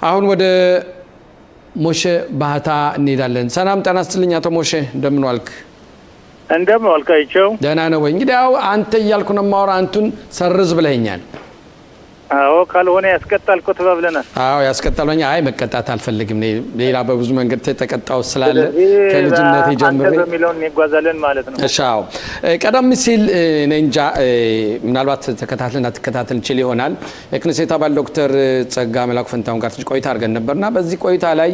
አሁን ወደ ሞሼ ባህታ እንሄዳለን። ሰላም ጤና ይስጥልኝ አቶ ሞሼ እንደምን ዋልክ? እንደምን ዋልካቸው? ደህና ነው ወይ? እንግዲህ አንተ እያልኩ ነው የማወራው፣ አንቱን ሰርዝ ብለኸኛል። አዎ ካልሆነ ያስቀጣል እኮ ተባብለናል። አዎ ያስቀጣልኝ። አይ መቀጣት አልፈልግም። ሌላ በብዙ መንገድ ተቀጣው ስላለ ከልጅነቴ ጀምሬ በሚለው እንጓዛለን ማለት ነው። እሺ አዎ ቀደም ሲል ነንጃ ምናልባት ተከታተልና ተከታተል ይችል ይሆናል የክኔሴት አባል ዶክተር ጸጋ መላኩ ፈንታውን ጋር ቆይታ አድርገን ነበርና በዚህ ቆይታ ላይ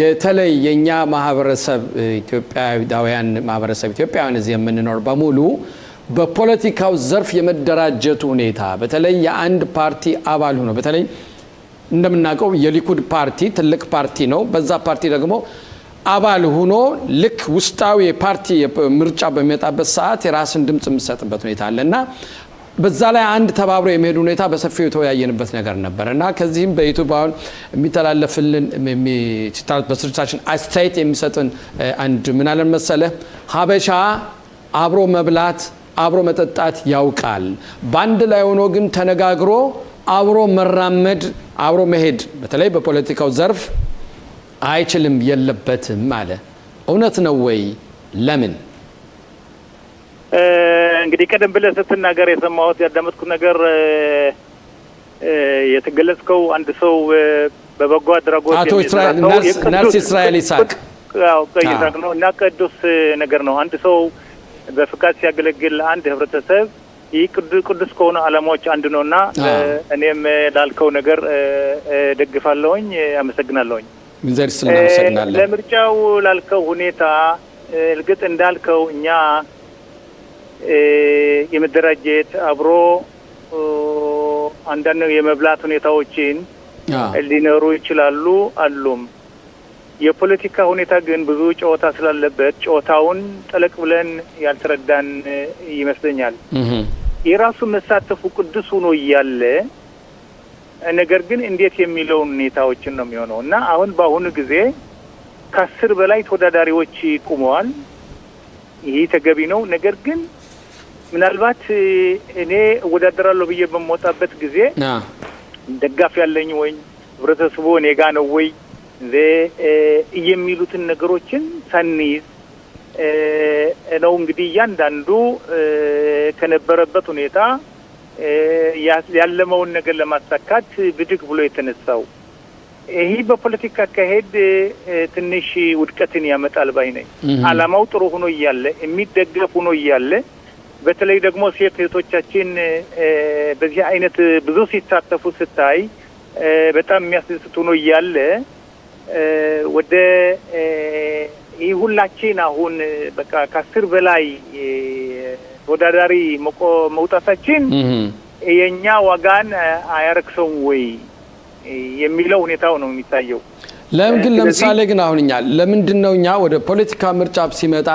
የተለይ የኛ ማህበረሰብ ኢትዮጵያውያን ማህበረሰብ ኢትዮጵያውያን እዚህ የምንኖር በሙሉ በፖለቲካው ዘርፍ የመደራጀቱ ሁኔታ በተለይ የአንድ ፓርቲ አባል ሆኖ በተለይ እንደምናውቀው የሊኩድ ፓርቲ ትልቅ ፓርቲ ነው። በዛ ፓርቲ ደግሞ አባል ሆኖ ልክ ውስጣዊ ፓርቲ ምርጫ በሚመጣበት ሰዓት የራስን ድምጽ የሚሰጥበት ሁኔታ አለና በዛ ላይ አንድ ተባብሮ የሚሄድ ሁኔታ በሰፊው የተወያየንበት ነገር ነበርና ከዚህም በዩቲዩብ አሁን የሚተላለፍልን በስርጭታችን አስተያየት የሚሰጥን አንድ ምን አለን መሰለ ሀበሻ አብሮ መብላት አብሮ መጠጣት ያውቃል፣ ባንድ ላይ ሆኖ ግን ተነጋግሮ አብሮ መራመድ አብሮ መሄድ በተለይ በፖለቲካው ዘርፍ አይችልም የለበትም አለ። እውነት ነው ወይ? ለምን? እንግዲህ ቀደም ብለህ ስትናገር የሰማሁት ያዳመጥኩት ነገር የተገለጽከው አንድ ሰው በበጎ አድራጎት አቶ ናርሲ እስራኤል ይስሐቅ ነው እና ቅዱስ ነገር ነው። አንድ ሰው በፍቃድ ሲያገለግል አንድ ህብረተሰብ ይህ ቅዱስ ከሆነ ዓላማዎች አንዱ ነውና እኔም ላልከው ነገር ደግፋለሁኝ፣ አመሰግናለሁኝ። ለምርጫው ላልከው ሁኔታ እርግጥ እንዳልከው እኛ የመደራጀት አብሮ አንዳንድ የመብላት ሁኔታዎችን ሊኖሩ ይችላሉ አሉም። የፖለቲካ ሁኔታ ግን ብዙ ጨዋታ ስላለበት ጨዋታውን ጠለቅ ብለን ያልተረዳን ይመስለኛል። የራሱ መሳተፉ ቅዱስ ሆኖ እያለ ነገር ግን እንዴት የሚለውን ሁኔታዎችን ነው የሚሆነው እና አሁን በአሁኑ ጊዜ ከ10 በላይ ተወዳዳሪዎች ቆመዋል። ይሄ ተገቢ ነው። ነገር ግን ምናልባት እኔ እወዳደራለሁ ብዬ በመወጣበት ጊዜ ደጋፊ ያለኝ ወይ ህብረተሰቡ እኔ ጋር ነው ወይ የሚሉትን ነገሮችን ሳንይዝ ነው እንግዲህ እያንዳንዱ ከነበረበት ሁኔታ ያለመውን ነገር ለማሳካት ብድግ ብሎ የተነሳው። ይሄ በፖለቲካ አካሄድ ትንሽ ውድቀትን ያመጣል ባይ ነኝ። ዓላማው ጥሩ ሆኖ እያለ የሚደገፍ ሆኖ እያለ በተለይ ደግሞ ሴት እህቶቻችን በዚህ አይነት ብዙ ሲሳተፉ ስታይ በጣም የሚያስደስት ሆኖ እያለ ወደ ይህ ሁላችን አሁን በቃ ከ10 በላይ ተወዳዳሪ መውጣታችን የኛ ዋጋን አያረክሰውም ወይ የሚለው ሁኔታው ነው የሚታየው። ለምን ግን ለምሳሌ ግን አሁን ለምንድነው እኛ ወደ ፖለቲካ ምርጫ ሲመጣ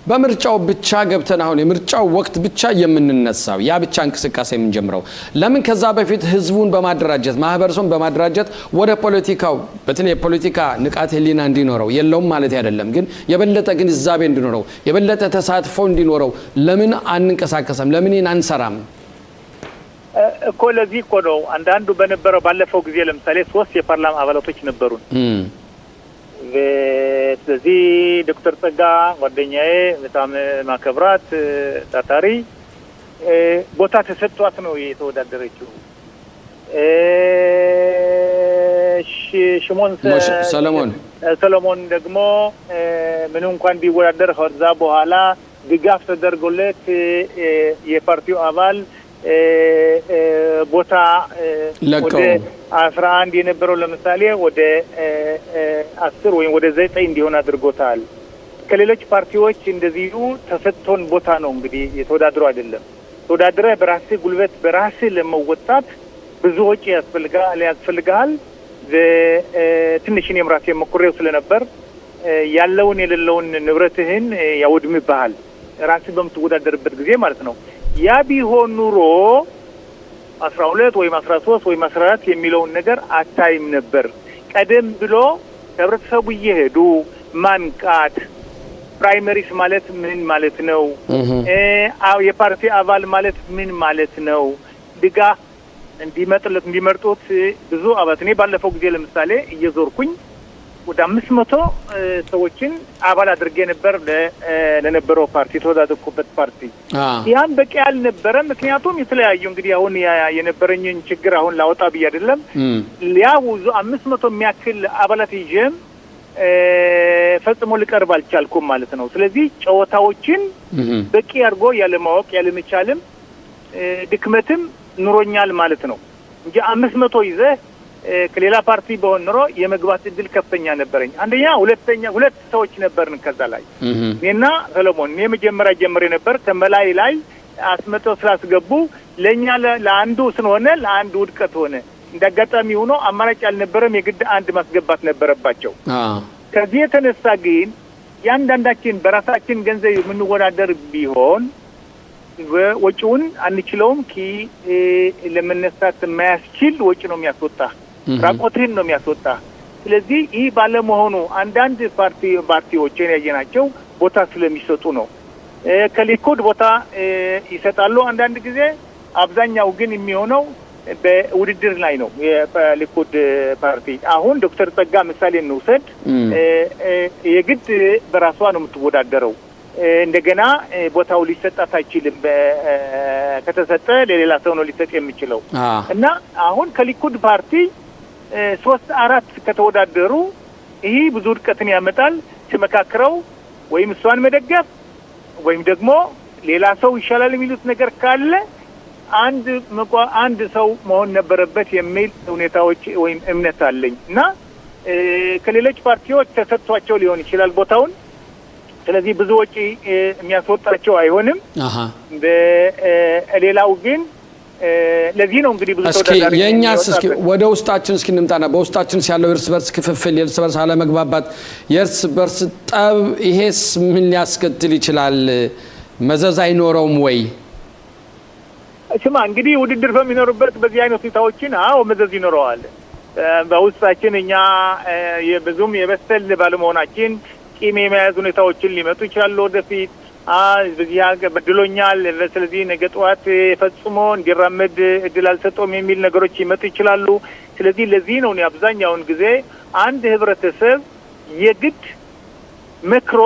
በምርጫው ብቻ ገብተን አሁን የምርጫው ወቅት ብቻ የምንነሳው ያ ብቻ እንቅስቃሴ የምንጀምረው? ለምን ከዛ በፊት ህዝቡን በማደራጀት ማህበረሰቡን በማደራጀት ወደ ፖለቲካው በተለይ የፖለቲካ ንቃተ ህሊና እንዲኖረው የለውም ማለት አይደለም፣ ግን የበለጠ ግንዛቤ እንዲኖረው የበለጠ ተሳትፎ እንዲኖረው ለምን አንንቀሳቀስም? ለምን አንሰራም? እኮ ለዚህ እኮ ነው አንዳንዱ በነበረው ባለፈው ጊዜ ለምሳሌ 3 የፓርላማ አባላቶች ነበሩን። ስለዚህ ዶክተር ጸጋ ጓደኛዬ በጣም ማከብራት ታታሪ ቦታ ተሰጥቷት ነው የተወዳደረችው። ሰለሞን ደግሞ ምን እንኳን ቢወዳደር ከዛ በኋላ ድጋፍ ተደርጎለት የፓርቲው አባል ቦታ ወደ 11 የነበረው ለምሳሌ ወደ 10 ወይ ወደ 9 እንዲሆን አድርጎታል። ከሌሎች ፓርቲዎች እንደዚሁ ተሰጥቶን ቦታ ነው እንግዲህ የተወዳደሩ አይደለም። ተወዳድረ በራስህ ጉልበት በራስህ ለመወጣት ብዙ ወጪ ያስፈልጋል። ትንሽ እኔም ራሴ መኩሬው ስለነበር ያለውን የሌለውን ንብረትህን ያወድምብሃል ራስህ በምትወዳደርበት ጊዜ ማለት ነው። ያ ቢሆን ኑሮ 12 ወይም 13 ወይም 14 የሚለውን ነገር አታይም ነበር። ቀደም ብሎ ህብረተሰቡ እየሄዱ ማንቃት ፕራይመሪስ ማለት ምን ማለት ነው? የፓርቲ አባል ማለት ምን ማለት ነው? ድጋፍ እንዲመርጡት ብዙ አባላት እኔ ባለፈው ጊዜ ለምሳሌ እየዞርኩኝ ወደ 500 ሰዎችን አባል አድርጌ ነበር ለነበረው ፓርቲ ተወዳደርኩበት ፓርቲ ያን በቂ አልነበረም ምክንያቱም የተለያዩ እንግዲህ አሁን የነበረኝን ችግር አሁን ላውጣ ብዬ አይደለም ያው 500 የሚያክል አባላት ይዤም ፈጽሞ ሊቀርብ አልቻልኩም ማለት ነው ስለዚህ ጨዋታዎችን በቂ አድርጎ ያለማወቅ ያለመቻልም ድክመትም ኑሮኛል ማለት ነው እንጂ 500 ይዘ ከሌላ ፓርቲ በሆነ ኖሮ የመግባት እድል ከፍተኛ ነበርኝ አንደኛ ሁለት ሰዎች ነበርን ከዛ ላይ እኔና ሰለሞን የመጀመሪያ ጀምሬ ነበር ከመላይ ላይ አስመጣው ስላስገቡ ለኛ ለአንዱ ስለሆነ ለአንዱ ውድቀት ሆነ እንደጋጣሚ ሆኖ አማራጭ ያልነበረም የግድ አንድ ማስገባት ነበረባቸው ከዚህ የተነሳ ግን ያንዳንዳችን በራሳችን ገንዘብ የምንወዳደር ቢሆን ወጪውን አንችለውም ለመነሳት የማያስችል ወጪ ነው የሚያስወጣ ራቆትን ነው የሚያስወጣ ስለዚህ ይህ ባለመሆኑ አንዳንድ ፓርቲዎችን ያየናቸው ቦታ ስለሚሰጡ ነው ከሊኩድ ቦታ ይሰጣሉ አንዳንድ ጊዜ አብዛኛው ግን የሚሆነው በውድድር ላይ ነው የሊኩድ ፓርቲ አሁን ዶክተር ጸጋ ምሳሌ እንውሰድ የግድ በራሷ ነው የምትወዳደረው እንደገና ቦታው ሊሰጣት አይችልም ከተሰጠ ለሌላ ሰው ነው ሊሰጥ የሚችለው እና አሁን ከሊኩድ ፓርቲ 3-4 ከተወዳደሩ ይሄ ብዙ ድቀትን ያመጣል ተመካክረው ወይም እሷን መደገፍ ወይም ደግሞ ሌላ ሰው ይሻላል የሚሉት ነገር ካለ አንድ ሰው መሆን ነበረበት የሚል ሁኔታዎች ወይም እምነት አለኝ እና ከሌሎች ፓርቲዎች ተሰጥቷቸው ሊሆን ይችላል ቦታውን ስለዚህ ብዙ ወጪ የሚያስወጣቸው አይሆንም በሌላው ግን ለዚህ ነው እንግዲህ ብዙ ተወዳዳሪ የኛስ እስኪ ወደ ውስጣችን እስኪ እንምጣና በውስጣችን ያለው እርስ በርስ ክፍፍል የእርስ በርስ አለመግባባት የእርስ በርስ ጠብ ይሄስ ምን ሊያስከትል ይችላል መዘዝ አይኖረውም ወይ ስማ እንግዲህ ውድድር በሚኖርበት በዚህ አይነት ሁኔታዎችን መዘዝ ይኖረዋል በውስጣችን እኛ የብዙም የበሰል ባለመሆናችን ቂም የመያዝ ሁኔታዎችን ሊመጡ ይችላል ወደፊት በዚህ በድሎኛል ስለዚህ ነገ ጧት ፈጽሞ እንዲራመድ እድል አልሰጠውም የሚል ነገሮች ይመጡ ይችላሉ ስለዚህ ለዚህ ነው አብዛኛውን ጊዜ አንድ ህብረተሰብ የግድ መክሮ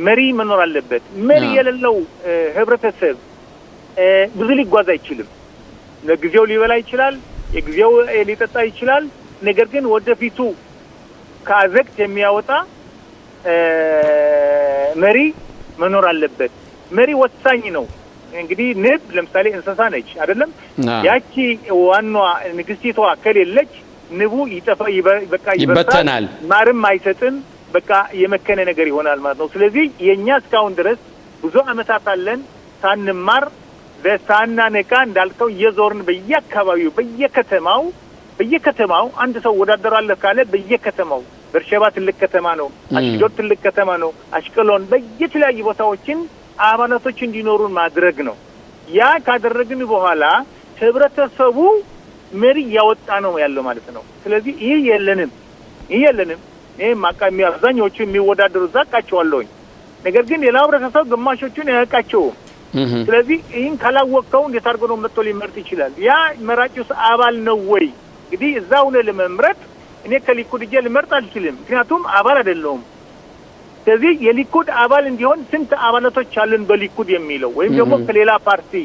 መሪ መኖር አለበት መሪ የሌለው ህብረተሰብ ብዙ ሊጓዝ አይችልም ለጊዜው ሊበላ ይችላል የጊዜው ሊጠጣ ይችላል ነገር ግን ወደፊቱ ካዘክት የሚያወጣ መሪ መኖር አለበት መሪ ወሳኝ ነው እንግዲህ ንብ ለምሳሌ እንስሳ ነች አይደለም ያቺ ዋናዋ ንግስቲቷ ከሌለች ንቡ ይበተናል ማርም አይሰጥም በቃ የመከነ ነገር ይሆናል ማለት ነው ስለዚህ የኛ እስካሁን ድረስ ብዙ አመታት አለን ሳንማር በሳናነቃ እንዳልከው የዞርን በየአካባቢው በየከተማው አንድ ሰው ወዳደራለ ካለ በየከተማው በርሸባ ትልቅ ከተማ ነው አሽዶት ትልቅ ከተማ ነው አሽቀሎን በየተለያዩ ቦታዎችን አባላቶች እንዲኖሩን ማድረግ ነው ያ ካደረግን በኋላ ህብረተሰቡ መሪ ያወጣ ነው ያለው ማለት ነው ስለዚህ ይሄ የለንም ይሄ ማቃሚ አብዛኞቹ የሚወዳደሩ ዛቃቸዋለሁኝ ነገር ግን ሌላው ህብረተሰብ ግማሾቹን ያቃቸው ስለዚህ ይህን ካላወቀው እንዴት አድርጎ ነው መጥቶ ሊመርጥ ይችላል ያ መራጭስ አባል ነው ወይ እንግዲህ እዛው ለመምረጥ እኔ ከሊኩድ ጀል መርጥ አልችልም ምክንያቱም አባል አይደለም ስለዚህ የሊኩድ አባል እንዲሆን ስንት አባላቶች አሉን በሊኩድ የሚለው ወይም ደግሞ ከሌላ ፓርቲ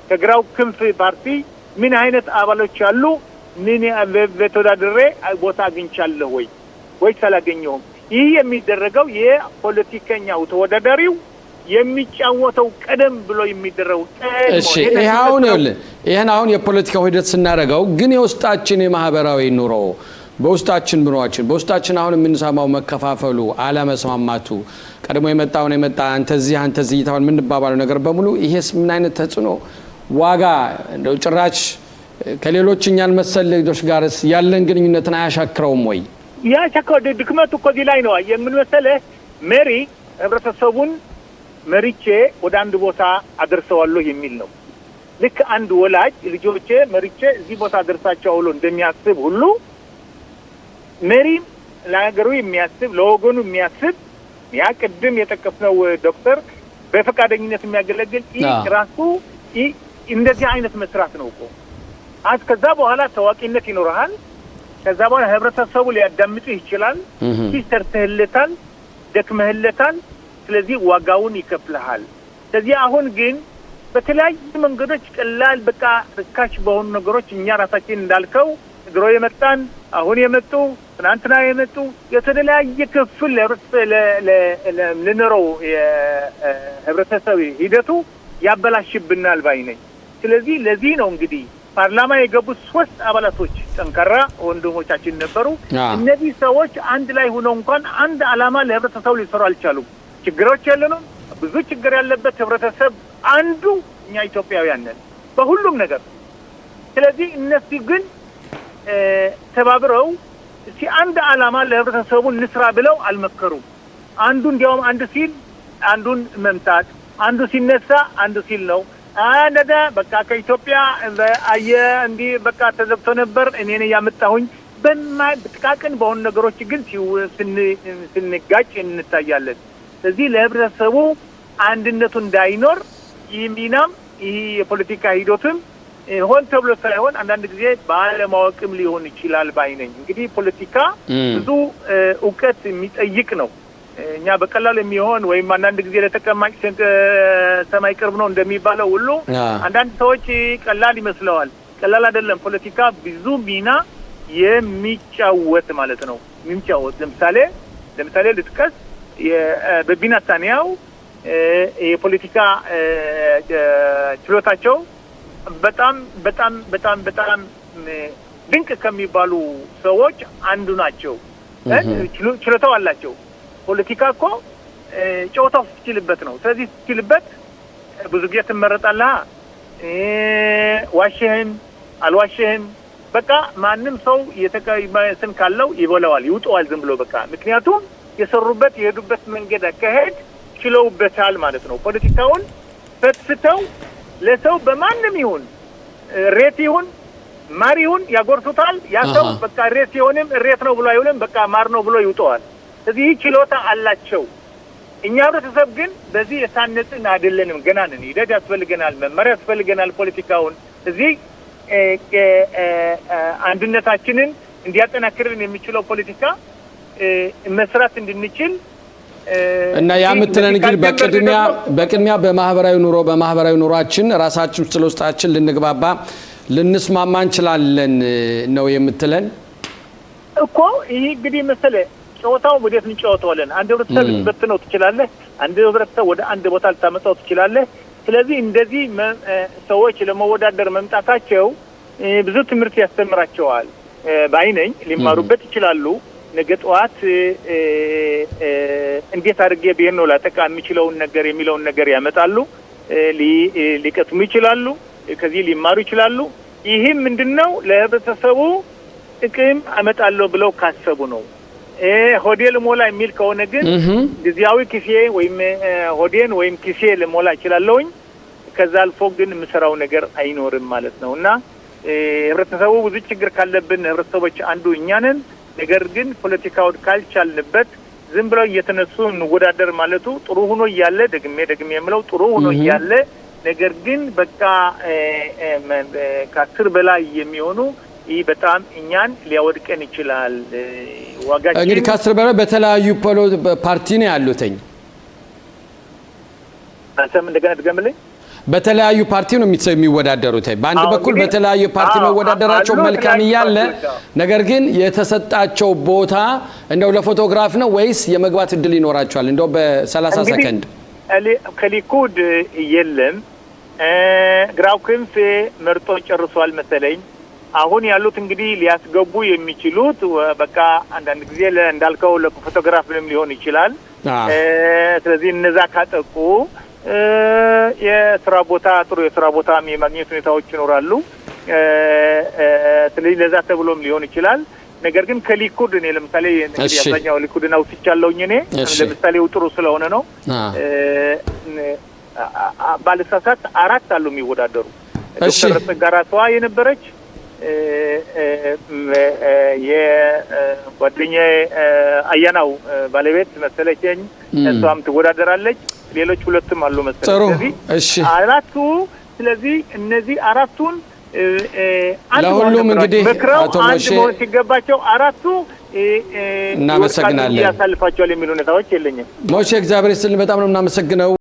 ከግራው ክንፍ ፓርቲ ምን አይነት አባሎች አሉ ምን በተወዳደረ ቦታ አግኝቻለሁ ወይ ሳላገኘው ይህ የሚደረገው የፖለቲከኛው ተወዳዳሪው የሚጫወተው ቀደም ብሎ የሚደረው እሺ ይሄን አሁን የፖለቲካው ሂደት ስናረጋው ግን የውስጣችን የማህበራዊ ኑሮ በውስጣችን አሁን የምንሰማው መከፋፈሉ አለመስማማቱ ቀድሞ የመጣው አንተዚህ ይታወል ምን ባባለው ነገር በሙሉ ይሄስ ምን አይነት ተጽኖ ዋጋ እንደው ጭራች ከሌሎችኛን መሰል ልጆች ጋርስ ያለን ግንኙነትን አያሻክረውም ወይ ያ ቸኮ ድክመቱ እኮ እዚህ ላይ ነው የምን መሰለህ መሪ ህብረተሰቡን መሪቼ ወደ አንድ ቦታ አደርሰዋለሁ የሚል ነው ልክ አንድ ወላጅ ልጆቼ መሪቼ እዚህ ቦታ አደርሳቸው ብሎ እንደሚያስብ ሁሉ መሪ ለሀገሩ የሚያስብ ለወገኑ የሚያስብ ያ ቅድም የጠቀስነው ዶክተር በፈቃደኝነት የሚያገለግል ራሱ እንደዚህ አይነት መስራት ነው እኮ ከዛ በኋላ ታዋቂነት ይኖርሃል ከዛ በኋላ ህብረተሰቡ ሊያዳምጥህ ይችላል ሲሰርተህለታል ደክመህለታል ስለዚህ ዋጋውን ይከፍልሃል ስለዚህ አሁን ግን በተለያዩ መንገዶች ቀላል በቃ ርካሽ በሆኑ ነገሮች እኛ ራሳችን እንዳልከው ድሮ የመጣን አሁን የመጡ ትናንትና የመጡ የተለያየ ክፍል ለነረው የህብረተሰብ ሂደቱ ያበላሽብናል ባይ ነኝ ስለዚህ ለዚህ ነው እንግዲህ ፓርላማ የገቡት 3 አባላቶች ጠንካራ ወንድሞቻችን ነበሩ እነዚህ ሰዎች አንድ ላይ ሆነው እንኳን አንድ አላማ ለህብረተሰቡ ሊሰሩ አልቻሉም ችግሮች ያለነው ብዙ ችግር ያለበት ህብረተሰብ አንዱ እኛ ኢትዮጵያውያን ነን በሁሉም ነገር ስለዚህ እነሱ ግን ተባብረው አንድ አላማ ለህብረተሰቡ እንስራ ብለው አልመከሩም አንዱ እንዲያውም አንድ ሲል አንዱን መምታት አንዱ ሲነሳ አንዱ ሲል ነው አንደ በቃ ከኢትዮጵያ አየ እንዲ በቃ ተዘብቶ ነበር እኔ ነኝ ያመጣሁኝ በጥቃቅን በሆኑ ነገሮች ግን ስንጋጭ እንታያለን ስለዚህ ለህብረተሰቡ አንድነቱ እንዳይኖር ይሚናም ይሄ የፖለቲካ ሂደቱም ሆን ተብሎ ሳይሆን አንዳንድ ጊዜ ባለማወቅም ሊሆን ይችላል ባይነኝ እንግዲህ ፖለቲካ ብዙ ዕውቀት የሚጠይቅ ነው እኛ በቀላሉ የሚሆን ወይም አንዳንድ ጊዜ ለተቀማጭ ሰማይ ቅርብ ነው እንደሚባለው ሁሉ አንዳንድ ሰዎች ቀላል ይመስለዋል ቀላል አይደለም ፖለቲካ ብዙ ሚና የሚጫወት ማለት ነው የሚጫወት ለምሳሌ ልጥቀስ በቢናታኒያው የፖለቲካ ችሎታቸው በጣም ድንቅ ከሚባሉ ሰዎች አንዱ ናቸው ችሎታው አላቸው ፖለቲካ እኮ ጨዋታው ሲችልበት ነው ስለዚህ ሲችልበት ብዙ ጊዜ ተመረጣለህ ዋሽህን አልዋሽህን በቃ ማንንም ሰው የተቀየመሰን ካለው ይበላዋል ይውጣዋል ዝም ብሎ በቃ ምክንያቱም የሰሩበት የሄዱበት መንገድ አካሄድ ችለውበታል ማለት ነው ፖለቲካውን ፈትፍተው ለሰው በማንም ይሁን ሬት ይሁን ማር ይሁን ያጎርሱታል ያሰው በቃ ሬት ይሁንም ሬት ነው ብሎ አይውልም በቃ ማር ነው ብሎ ይውጣዋል ስለዚህ ችሎታ አላቸው እኛ ህብረተሰብ ግን በዚህ የሳነጽን አይደለንም ገና ነን ሂደት ያስፈልገናል መመሪያ ያስፈልገናል ፖለቲካውን እዚህ አንድነታችንን እንዲያጠናክርን የሚችለው ፖለቲካ መስራት እንድንችል እና ያምትነን ግን በቅድሚያ በማህበራዊ ኑሯችን ራሳችን ስለውስጣችን ልንግባባ ልንስማማ እንችላለን ነው የምትለን እኮ ይሄ እንግዲህ መሰለ ጨዋታው ወዴት እንጫወተዋለን አንድ ህብረተሰብ በትነው ትችላለህ አንድ ህብረተሰብ ወደ አንድ ቦታ ልታመጣው ትችላለህ ስለዚህ እንደዚህ ሰዎች ለመወዳደር መምጣታቸው ብዙ ትምህርት ያስተምራቸዋል ባይነኝ ሊማሩበት ይችላሉ ነገ ጧት እንዴት አድርጌ ቢሆን ነው ላጠቃ የሚችለውን ነገር የሚለውን ነገር ያመጣሉ ሊቀጥሙ ይችላሉ ከዚህ ሊማሩ ይችላሉ ይሄም ምንድነው ለህብረተሰቡ ጥቅም አመጣለሁ ብለው ካሰቡ ነው ሆዴል ሞላ የሚል ከሆነ ግን ግዚያዊ ኪሴ ወይም ሆዴን ወይም ኪሴ ለሞላ ይችላልኝ ከዛ አልፎ ግን መስራው ነገር አይኖርም ማለት ነውና ህብረተሰቡ ብዙ ችግር ካለብን ህብረተሰቦች አንዱ እኛ ነን ነገር ግን ፖለቲካው ካልቻልንበት ዝም ብለው እየተነሱ እንወዳደር ማለቱ ጥሩ ሆኖ ይያለ ደግሜ የምለው ጥሩ ሆኖ ይያለ ነገር ግን በቃ ከ10 በላይ የሚሆኑ ይህ በጣም እኛን ሊያወድቀን ይችላል ዋጋችን እንግዲህ ከ10 በላይ በተለያዩ ፓርቲ ነው ያሉትኝ አንተም እንደገና ድገምልኝ በተለያዩ ፓርቲ ነው የሚወዳደሩት በአንድ በኩል በተለያዩ ፓርቲ መወዳደራቸው መልካም ይያለ ነገር ግን የተሰጣቸው ቦታ እንደው ለፎቶግራፍ ነው ወይስ የመግባት እድል ይኖራቸዋል እንደው በ30 ሰከንድ ከሊኩድ የለም ግራው ክንፍ መርጦ ጨርሷል መሰለኝ አሁን ያሉት እንግዲህ ሊያስገቡ የሚችሉት በቃ አንዳንድ ጊዜ እንዳልከው ለፎቶግራፍ ሊሆን ይችላል ስለዚህ እነዛ ካጠቁ የስራ ቦታ ጥሩ የስራ ቦታ የማግኘት ሁኔታዎች ይኖራሉ ስለዚህ ለዛ ተብሎም ሊሆን ይችላል ነገር ግን ከሊኩድ እኔ ለምሳሌ እንግዲህ አብዛኛው ሊኩድና ውስጫለውኝ እኔ ለምሳሌ ጥሩ ስለሆነ ነው ባለሳሳት 4 አሉ የሚወዳደሩ ዶክተር ተጋራቷ የነበረች የጓደኛዬ አያናው ባለቤት መሰለኝ እሷም ትወዳደራለች ሌሎች ሁለቱም አሉ መሰለኝ ስለዚህ 4ቱ ስለዚህ እነዚህ አራቱን ለሁሉም እንግዲህ አቶ ሞሼ ሲገባቸው አራቱ እናመሰግናለን ያሳልፋቸዋል የሚሉ ሁኔታዎች የለኝም። ሞሼ እግዚአብሔር ይስጥልን በጣም ነው እናመሰግነው።